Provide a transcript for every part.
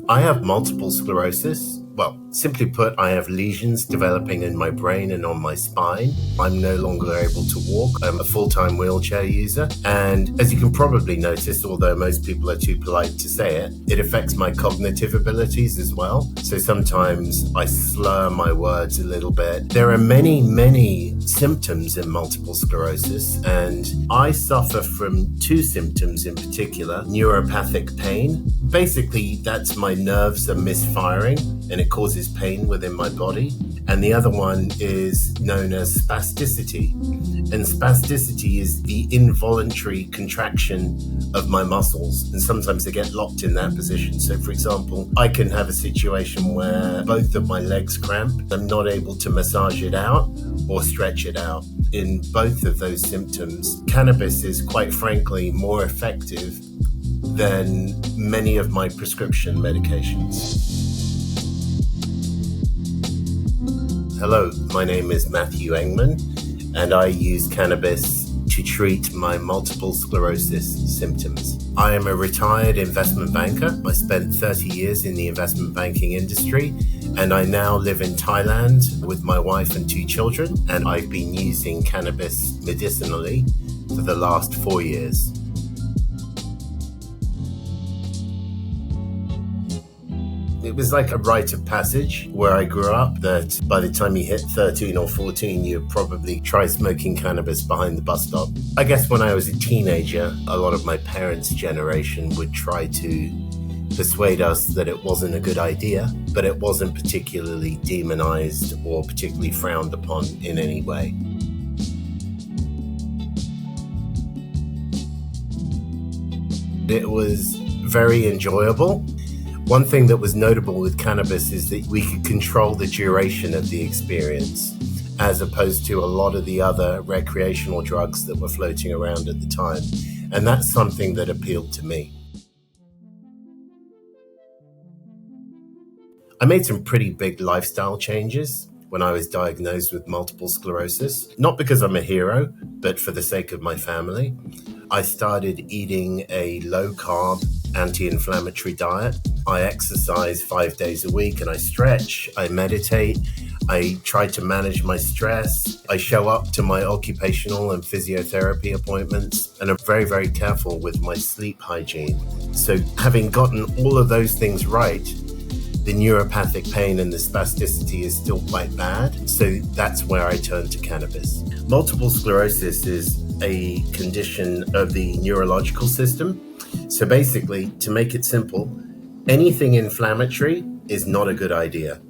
I have multiple sclerosis. Well, simply put, I have lesions developing in my brain and on my spine. I'm no longer able to walk. I'm a full-time wheelchair user. And as you can probably notice, although most people are too polite to say it, it affects my cognitive abilities as well. So sometimes I slur my words a little bit. There are many symptoms in multiple sclerosis, and I suffer from two symptoms in particular: neuropathic pain. Basically, that's my nerves are misfiring and it causes pain within my body. And the other one is known as spasticity. And spasticity is the involuntary contraction of my muscles. And sometimes they get locked in that position. So for example, I can have a situation where both of my legs cramp. I'm not able to massage it out or stretch it out. In both of those symptoms, cannabis is quite frankly more effective than many of my prescription medications. Hello, my name is Matthew Engmann, and I use cannabis to treat my multiple sclerosis symptoms. I am a retired investment banker. I spent 30 years in the investment banking industry, and I now live in Thailand with my wife and 2 children, and I've been using cannabis medicinally for the last 4 years. It was like a rite of passage where I grew up, that by the time you hit 13 or 14, you'd probably try smoking cannabis behind the bus stop. I guess when I was a teenager, a lot of my parents' generation would try to persuade us that it wasn't a good idea, but it wasn't particularly demonized or particularly frowned upon in any way. It was very enjoyable. One thing that was notable with cannabis is that we could control the duration of the experience, as opposed to a lot of the other recreational drugs that were floating around at the time. And that's something that appealed to me. I made some pretty big lifestyle changes when I was diagnosed with multiple sclerosis, not because I'm a hero, but for the sake of my family. I started eating a low-carb, anti-inflammatory diet. I exercise 5 days a week and I stretch, I meditate, I try to manage my stress, I show up to my occupational and physiotherapy appointments, and I'm very careful with my sleep hygiene. So having gotten all of those things right, the neuropathic pain and the spasticity is still quite bad. So that's where I turned to cannabis. Multiple sclerosis is a condition of the neurological system. So basically, to make it simple, anything inflammatory is not a good idea.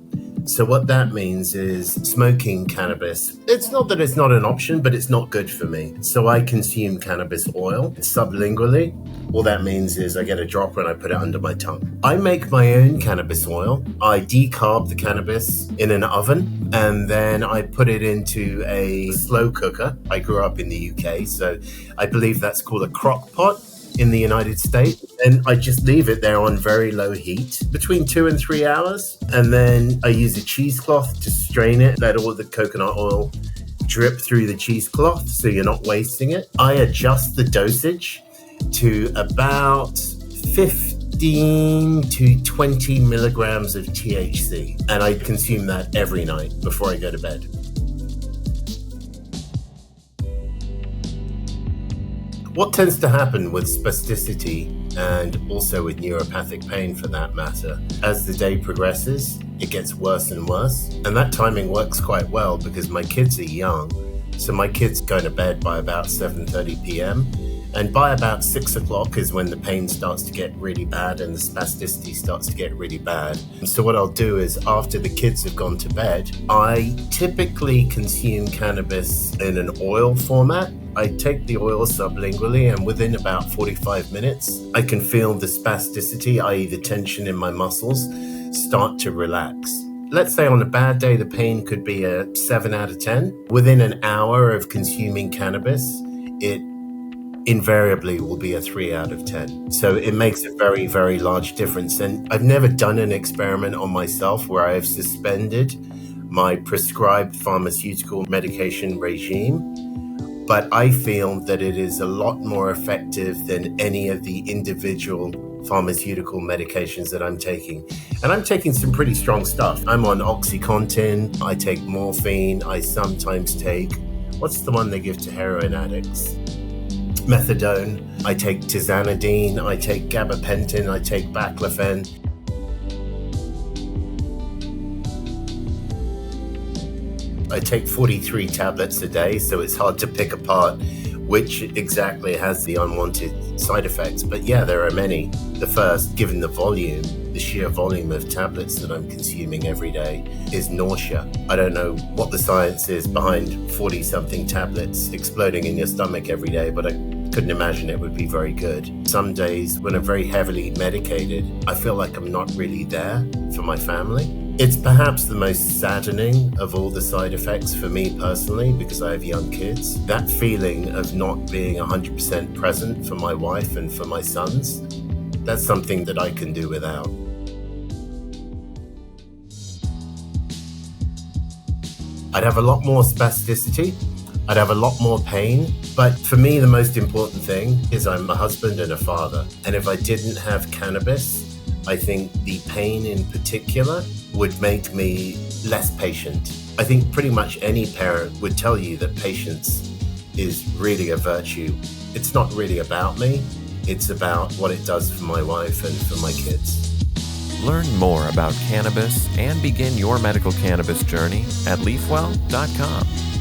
So what that means is smoking cannabis, it's not that it's not an option, but it's not good for me. So I consume cannabis oil sublingually. All that means is I get a dropper and I put it under my tongue. I make my own cannabis oil. I decarb the cannabis in an oven, and then I put it into a slow cooker. I grew up in the UK, so I believe that's called a crock pot in the United States. And I just leave it there on very low heat, between 2 and 3 hours. And then I use a cheesecloth to strain it, let all the coconut oil drip through the cheesecloth so you're not wasting it. I adjust the dosage to about 15 to 20 milligrams of THC. And I consume that every night before I go to bed. What tends to happen with spasticity, and also with neuropathic pain for that matter, as the day progresses, it gets worse and worse. And that timing works quite well because my kids are young. So my kids go to bed by about 7:30 p.m. And by about 6 o'clock is when the pain starts to get really bad and the spasticity starts to get really bad. And so what I'll do is, after the kids have gone to bed, I typically consume cannabis in an oil format. I take the oil sublingually, and within about 45 minutes, I can feel the spasticity, i.e. the tension in my muscles, start to relax. Let's say on a bad day, the pain could be a 7 out of 10. Within an hour of consuming cannabis, it invariably will be a 3 out of 10. So it makes a very large difference. And I've never done an experiment on myself where I have suspended my prescribed pharmaceutical medication regime, but I feel that it is a lot more effective than any of the individual pharmaceutical medications that I'm taking. And I'm taking some pretty strong stuff. I'm on OxyContin, I take morphine, I sometimes take, what's the one they give to heroin addicts? Methadone, I take tizanidine, I take gabapentin, I take baclofen. I take 43 tablets a day, so it's hard to pick apart which exactly has the unwanted side effects. But yeah, there are many. The first, given the volume, the sheer volume of tablets that I'm consuming every day, is nausea. I don't know what the science is behind 40-something tablets exploding in your stomach every day, but I couldn't imagine it would be very good. Some days when I'm very heavily medicated, I feel like I'm not really there for my family. It's perhaps the most saddening of all the side effects for me personally, because I have young kids. That feeling of not being 100% present for my wife and for my sons, that's something that I can do without. I'd have a lot more spasticity. I'd have a lot more pain. But for me, the most important thing is I'm a husband and a father. And if I didn't have cannabis, I think the pain in particular would make me less patient. I think pretty much any parent would tell you that patience is really a virtue. It's not really about me, it's about what it does for my wife and for my kids. Learn more about cannabis and begin your medical cannabis journey at leafwell.com.